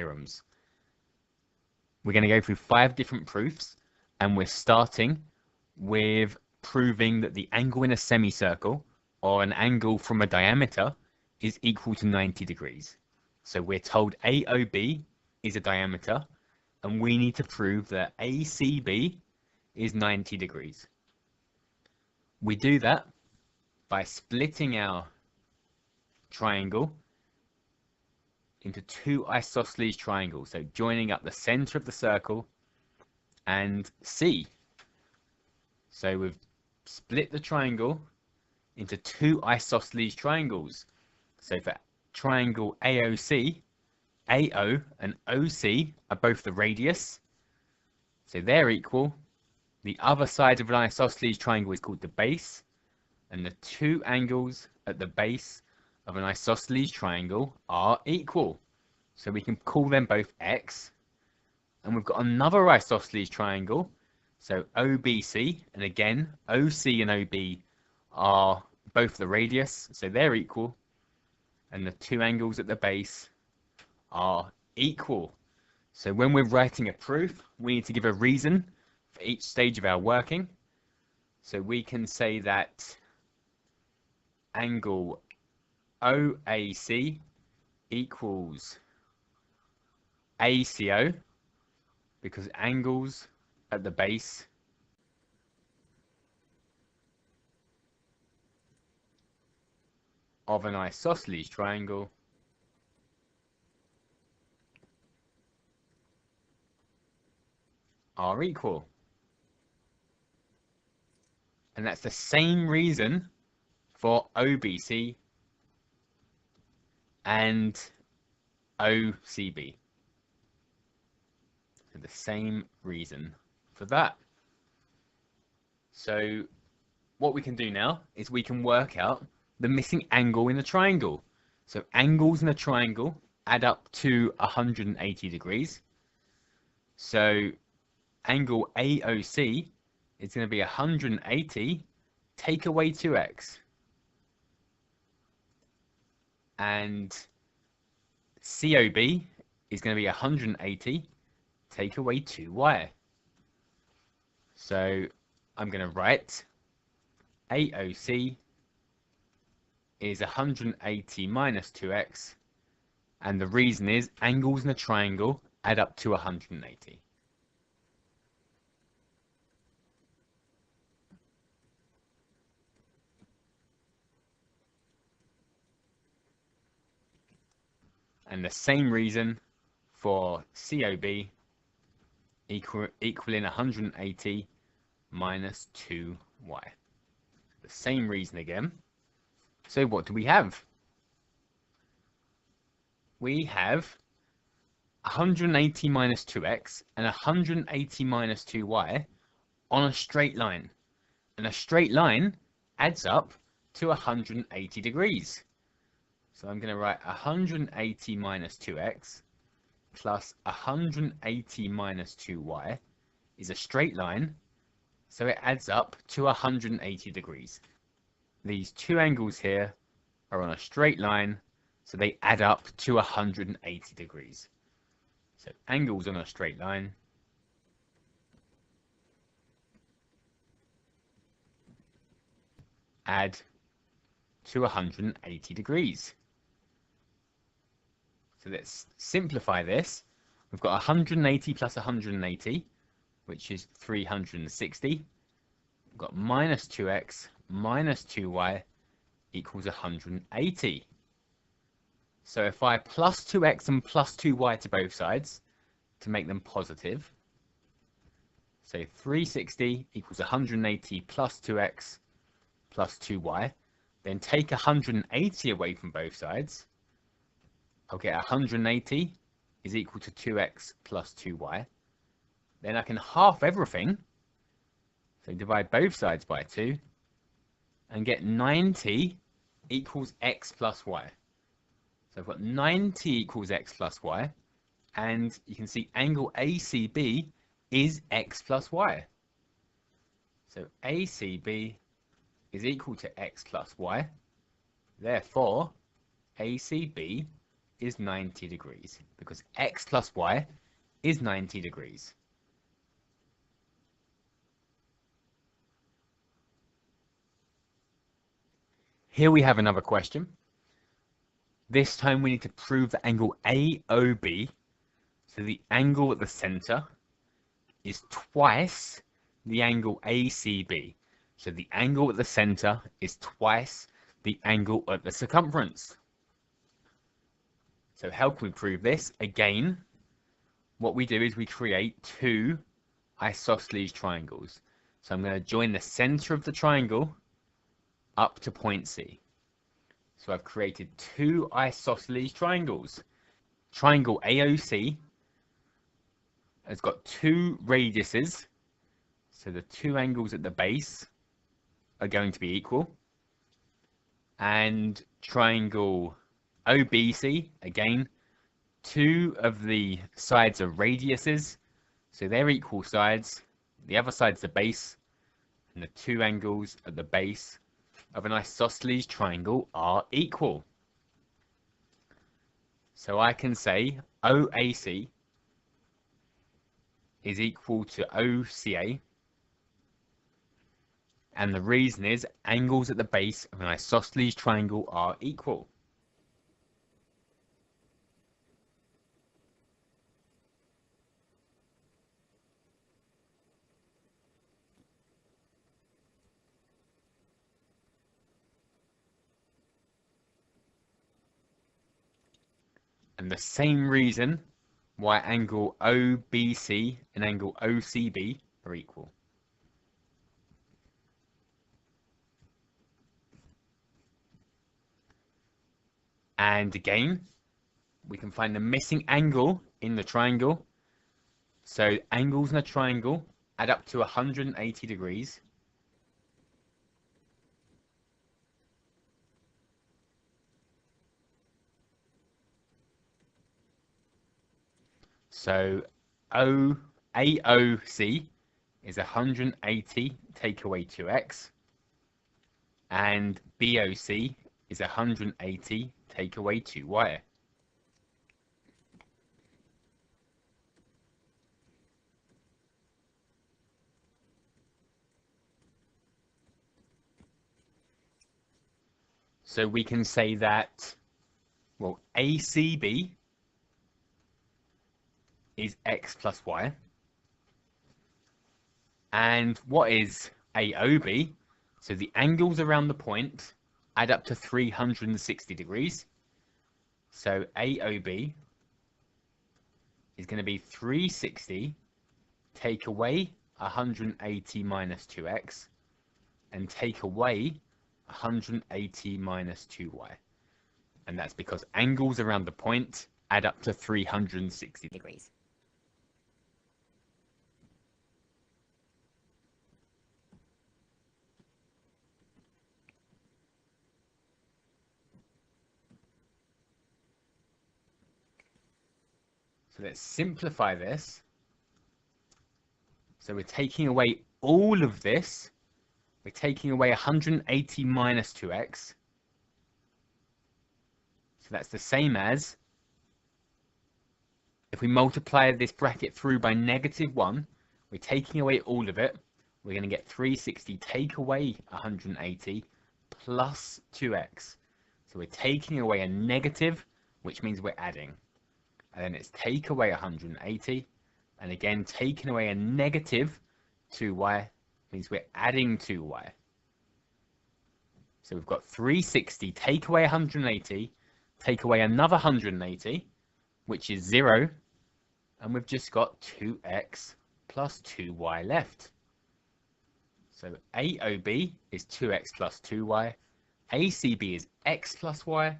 theorems. We're going to go through 5 different proofs, and we're starting with proving that the angle in a semicircle, or an angle from a diameter, is equal to 90 degrees. So we're told AOB is a diameter, and we need to prove that ACB is 90 degrees. We do that by splitting our triangle into 2 isosceles triangles, so joining up the center of the circle and C. So we've split the triangle into 2 isosceles triangles. So for triangle AOC, AO and OC are both the radius, so they're equal. The other side of an isosceles triangle is called the base, and the 2 angles at the base of an isosceles triangle are equal. So we can call them both x. And we've got another isosceles triangle, so OBC, and again OC and OB are both the radius, so they're equal, and the 2 angles at the base are equal. So when we're writing a proof, we need to give a reason for each stage of our working. So we can say that angle OAC equals ACO, because angles at the base of an isosceles triangle are equal. And that's the same reason for OBC and OCB. So the same reason for that. So what we can do now is we can work out the missing angle in the triangle. So angles in a triangle add up to 180 degrees. So angle AOC is going to be 180, take away 2x. And COB is going to be 180, take away 2y. So I'm going to write AOC is 180 minus 2x, and the reason is angles in a triangle add up to 180. And the same reason for COB equaling 180 minus 2y. The same reason again. So what do we have? We have 180 minus 2x and 180 minus 2y on a straight line. And a straight line adds up to 180 degrees. So I'm going to write 180 minus 2x plus 180 minus 2y is a straight line, so it adds up to 180 degrees. These 2 angles here are on a straight line, so they add up to 180 degrees. So angles on a straight line add to 180 degrees. So let's simplify this. We've got 180 plus 180, which is 360. We've got minus 2x minus 2y equals 180. So if I plus 2x and plus 2y to both sides to make them positive, so 360 equals 180 plus 2x plus 2y, then take 180 away from both sides, I'll get 180 is equal to 2x plus 2y. Then I can half everything, so divide both sides by 2, and get 90 equals x plus y. So I've got 90 equals x plus y, and you can see angle ACB is x plus y. So ACB is equal to x plus y. Therefore, ACB is 90 degrees because x plus y is 90 degrees. Here we have another question. This time we need to prove the angle AOB, so the angle at the center, is twice the angle ACB. So the angle at the center is twice the angle at the circumference. So how can we prove this? Again, what we do is we create two isosceles triangles. So I'm going to join the center of the triangle up to point C. So I've created two isosceles triangles. Triangle AOC has got two radiuses, so the two angles at the base are going to be equal. And triangle OBC, again, two of the sides are radiuses, so they're equal sides. The other side's the base, and the two angles at the base of an isosceles triangle are equal. So I can say OAC is equal to OCA, and the reason is angles at the base of an isosceles triangle are equal. And the same reason why angle OBC and angle OCB are equal. And again, we can find the missing angle in the triangle. So angles in a triangle add up to 180 degrees. So AOC is 180 take away 2x, and BOC is 180 take away 2y. So we can say that, well, ACB is x plus y. And what is AOB? So the angles around the point add up to 360 degrees. So AOB is going to be 360 take away 180 minus 2x and take away 180 minus 2y. And that's because angles around the point add up to 360 degrees. So let's simplify this. So we're taking away all of this. We're taking away 180 minus 2x. So that's the same as, if we multiply this bracket through by -1, we're taking away all of it. We're going to get 360 take away 180 plus 2x. So we're taking away a negative, which means we're adding. And then it's take away 180, and again taking away a negative 2y means we're adding 2y. So we've got 360 take away 180, take away another 180, which is 0, and we've just got 2x plus 2y left. So AOB is 2x plus 2y, ACB is x plus y,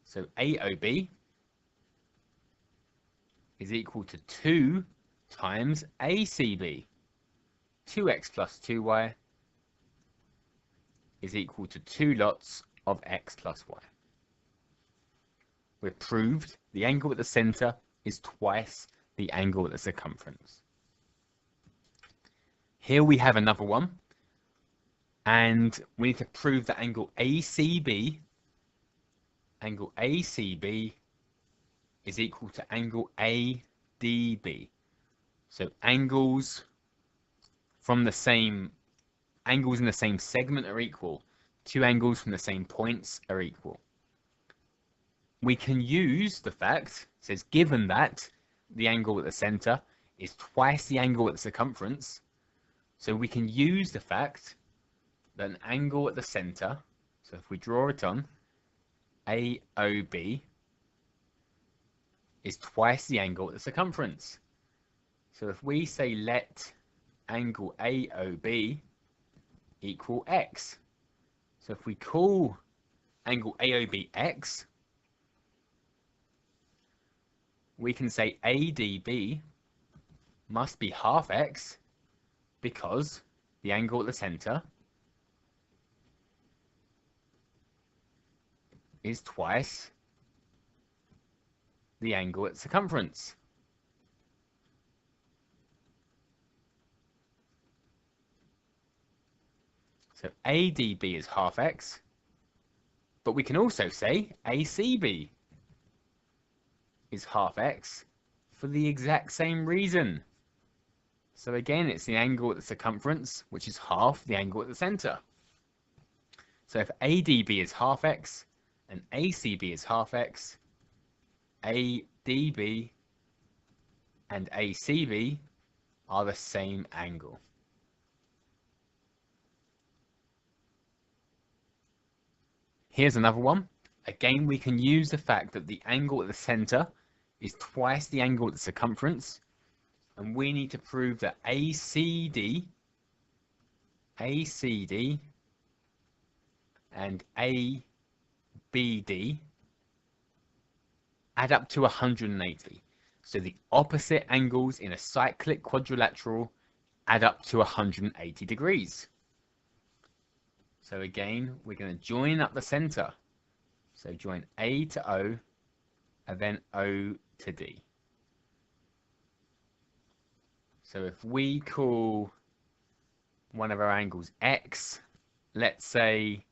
so AOB is equal to 2 times ACB. 2x plus 2y is equal to 2 lots of x plus y. We've proved the angle at the center is twice the angle at the circumference. Here we have another one, and we need to prove that angle ACB is equal to angle ADB. So angles in the same segment are equal. Two angles from the same points are equal. We can use the fact, it says given that the angle at the center is twice the angle at the circumference, so we can use the fact that an angle at the center, so if we draw it on, AOB is twice the angle at the circumference. So if we say let angle AOB equal x, so if we call angle AOB x, we can say ADB must be half x because the angle at the center is twice the angle at circumference. So ADB is half x, but we can also say ACB is half x for the exact same reason. So again, it's the angle at the circumference, which is half the angle at the center. So if ADB is half x and ACB is half x, ADB and ACB are the same angle. Here's another one. Again, we can use the fact that the angle at the center is twice the angle at the circumference, and we need to prove that ACD and ABD add up to 180. So the opposite angles in a cyclic quadrilateral add up to 180 degrees. So again, we're going to join up the center. So join A to O and then O to D. So if we call one of our angles X, let's say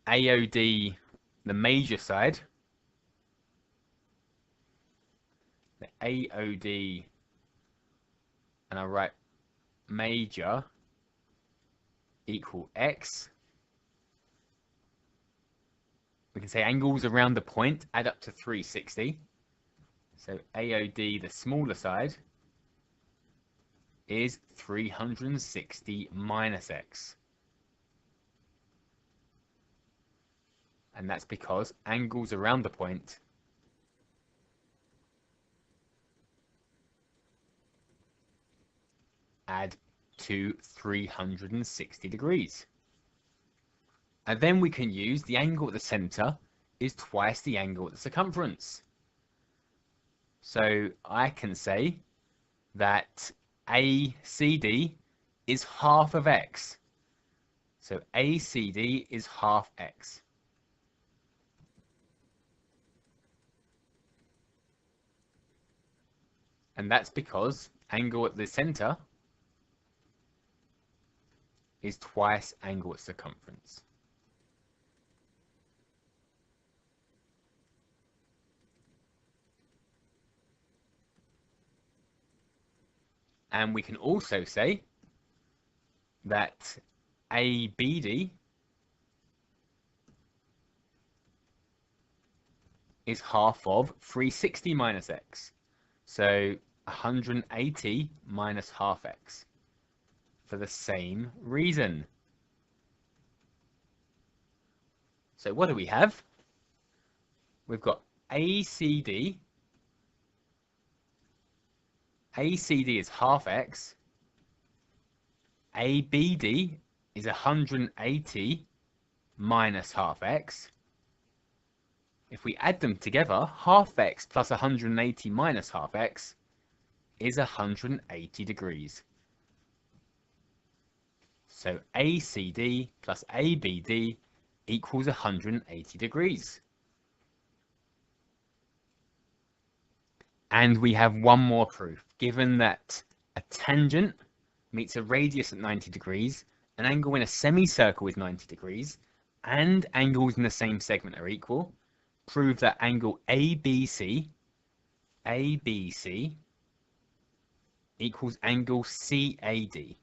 AOD, the major side, the AOD, and I write major equal X. We can say angles around the point add up to 360. So AOD, the smaller side, is 360 minus X. And that's because angles around the point add to 360 degrees. And then we can use the angle at the center is twice the angle at the circumference. So I can say that ACD is half of X. So ACD is half X. And that's because angle at the center is twice angle at circumference. And we can also say that ABD is half of 360 minus X. So 180 minus half X for the same reason. So what do we have? We've got ACD. ACD is half X. ABD is 180 minus half X. If we add them together, half X plus 180 minus half X is 180 degrees. So ACD plus ABD equals 180 degrees. And we have one more proof. Given that a tangent meets a radius at 90 degrees, an angle in a semicircle is 90 degrees, and angles in the same segment are equal, prove that angle ABC equals angle CAD.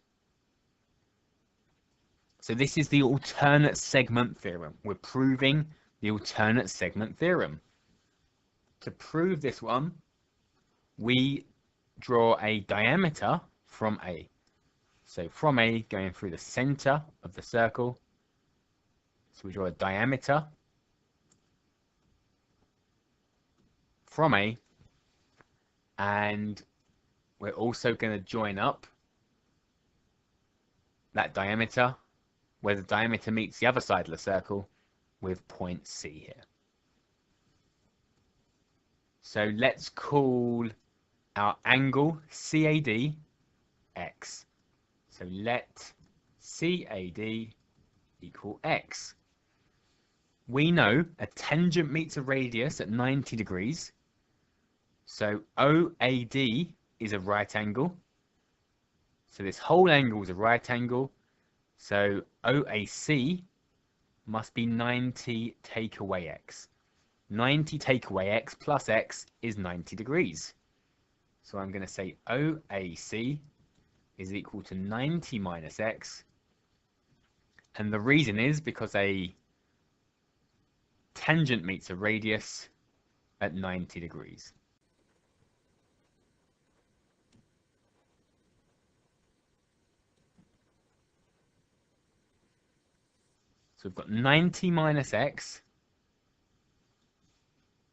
So this is the alternate segment theorem. We're proving the alternate segment theorem. To prove this one, we draw a diameter from A. So from A, going through the center of the circle. So we draw a diameter from A, and we're also going to join up that diameter where the diameter meets the other side of the circle with point C here. So let's call our angle CAD X. So let CAD equal X. We know a tangent meets a radius at 90 degrees. So OAD is a right angle. So this whole angle is a right angle. So OAC must be 90 take away X. 90 take away X plus X is 90 degrees. So I'm going to say OAC is equal to 90 minus X. And the reason is because a tangent meets a radius at 90 degrees. So we've got 90 minus X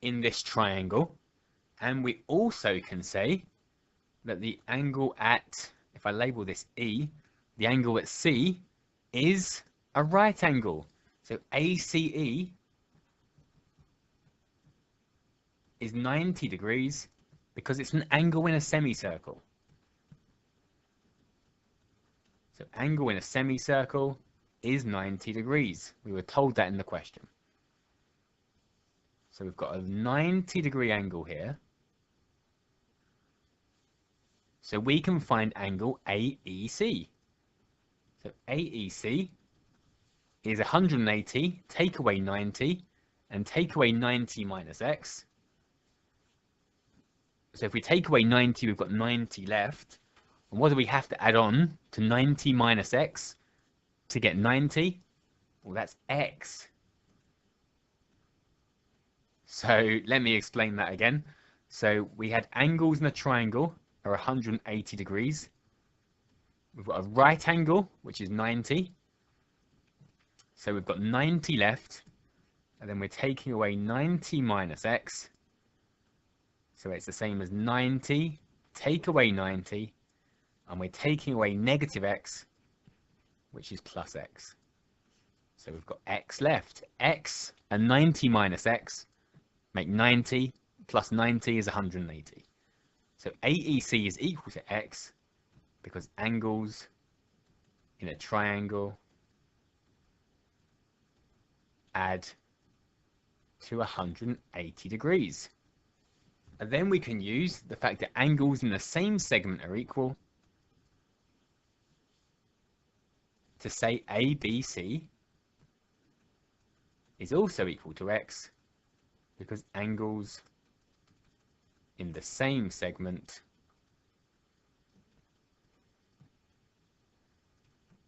in this triangle. And we also can say that the angle at, if I label this E, the angle at C is a right angle. So ACE is 90 degrees because it's an angle in a semicircle. So angle in a semicircle is 90 degrees. We were told that in the question. So we've got a 90-degree angle here. So we can find angle AEC. So AEC is 180, take away 90, and take away 90 minus X. So if we take away 90, we've got 90 left. And what do we have to add on to 90 minus X to get 90? Well, that's X. So let me explain that again. So we had angles in a triangle are 180 degrees. We've got a right angle, which is 90. So we've got 90 left. And then we're taking away 90 minus X. So it's the same as 90, take away 90, and we're taking away negative X, which is plus X. So we've got X left. X and 90 minus X make 90, plus 90 is 180. So AEC is equal to X because angles in a triangle add to 180 degrees. And then we can use the fact that angles in the same segment are equal to say ABC is also equal to X because angles in the same segment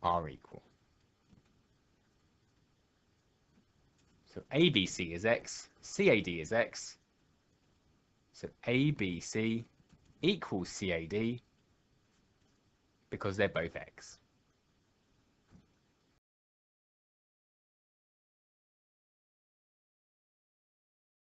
are equal. So ABC is X, CAD is X. So ABC equals CAD because they're both X.